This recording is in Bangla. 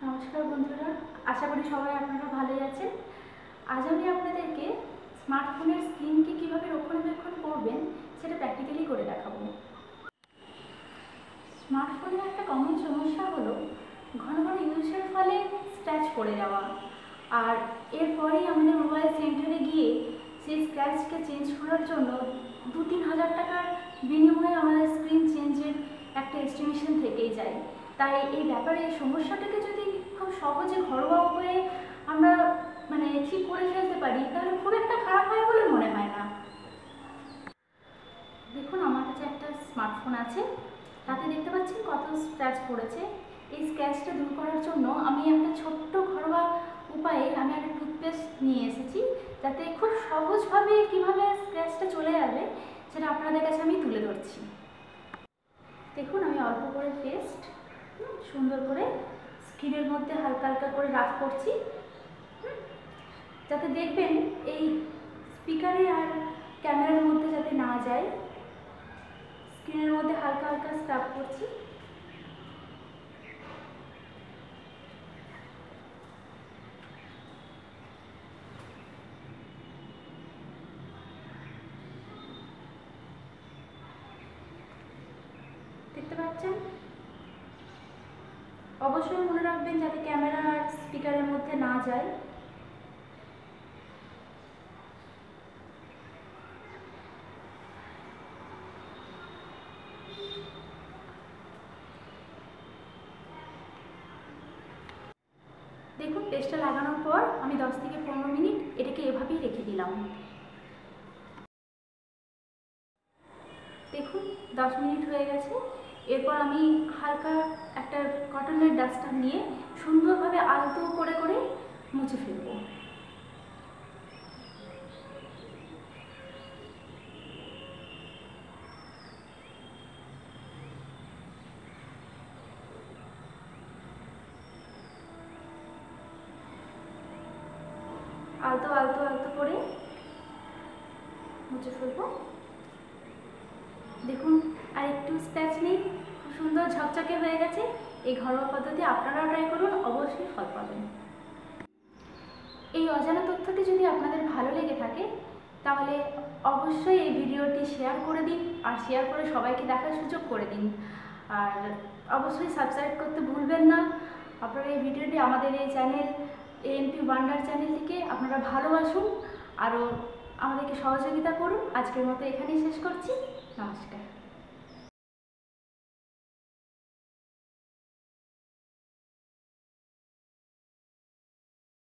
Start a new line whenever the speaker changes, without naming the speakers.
নমস্কার বন্ধুরা, আশা করি সবাই আপনারা ভালোই আছেন। আজ আমি আপনাদেরকে স্মার্টফোনের স্ক্রিনকে কীভাবে রক্ষণাবেক্ষণ করবেন সেটা প্র্যাকটিক্যালি করে দেখাবো। স্মার্টফোনের একটা কমন সমস্যা হলো ঘন ঘন ইউজের ফলে স্ক্র্যাচ পড়ে যাওয়া, আর এরপরেই আমাদের মোবাইল সেন্টারে গিয়ে সেই স্ক্র্যাচকে চেঞ্জ করার জন্য 2-3 হাজার টাকার বিনিময়ে আমাদের স্ক্রিন চেঞ্জের একটা এস্টিমেশন থেকেই যায়। তাই এই ব্যাপারে সমস্যাটাকে যদি খুব সহজে ঘরোয়া উপায়ে আমরা ঠিক করে ফেলতে পারি তাহলে খুব একটা খারাপ হয় বলে মনে হয় না। দেখুন, আমার কাছে একটা স্মার্টফোন আছে, তাতে দেখতে পাচ্ছেন কত স্ক্র্যাচ পড়েছে। এই স্ক্র্যাচটা দূর করার জন্য আমি একটা ছোট্ট ঘরোয়া উপায়ে আমি একটা টুথপেস্ট নিয়ে এসেছি, যাতে খুব সহজভাবে কীভাবে স্ক্র্যাচটা চলে যাবে সেটা আপনাদের কাছে আমি তুলে ধরছি। দেখুন, আমি অল্প করে পেস্ট সুন্দর করে স্ক্রিনের মধ্যে হালকা হালকা করে রাফ করছি, যাতে দেখবেন এই স্পিকারে আর ক্যামেরার মধ্যে যাতে না যায়। স্ক্রিনের মধ্যে হালকা হালকা স্ক্রাব করছি। দেখতে পাচ্ছেন? অবশ্যই মনে রাখবেন যাতে ক্যামেরা আর স্পিকারের মধ্যে না যায়। দেখুন, পেস্টটা লাগানোর পর আমি 10 থেকে 15 মিনিট এটাকে এভাবেই রেখে দিলাম। দেখুন, 10 মিনিট হয়ে গেছে। এরপর আমি হালকা একটা কটনের ডাস্টার নিয়ে সুন্দরভাবে আলতো করে করে মুছে ফেলব। আলতো আলতো আলতো করে মুছে ফেলব। দেখুন, আর একটু স্ক্র্যাচ নেই, খুব সুন্দর ঝকঝকে হয়ে গেছে। এই ঘরোয়া পদ্ধতি আপনারাও ট্রাই করুন, অবশ্যই ফল পাবেন। এই অজানা তথ্যটি যদি আপনাদের ভালো লেগে থাকে তাহলে অবশ্যই এই ভিডিওটি শেয়ার করে দিন, আর শেয়ার করে সবাইকে দেখার সুযোগ করে দিন। আর অবশ্যই সাবস্ক্রাইব করতে ভুলবেন না। আপনারা এই ভিডিওটি আমাদের এই চ্যানেল ANP ওয়ান্ডার চ্যানেলটিকে আপনারা ভালোবাসুন, আরও আমাদেরকে সহযোগিতা করুন। আজকের মতো এখানেই শেষ করছি। নমস্কার।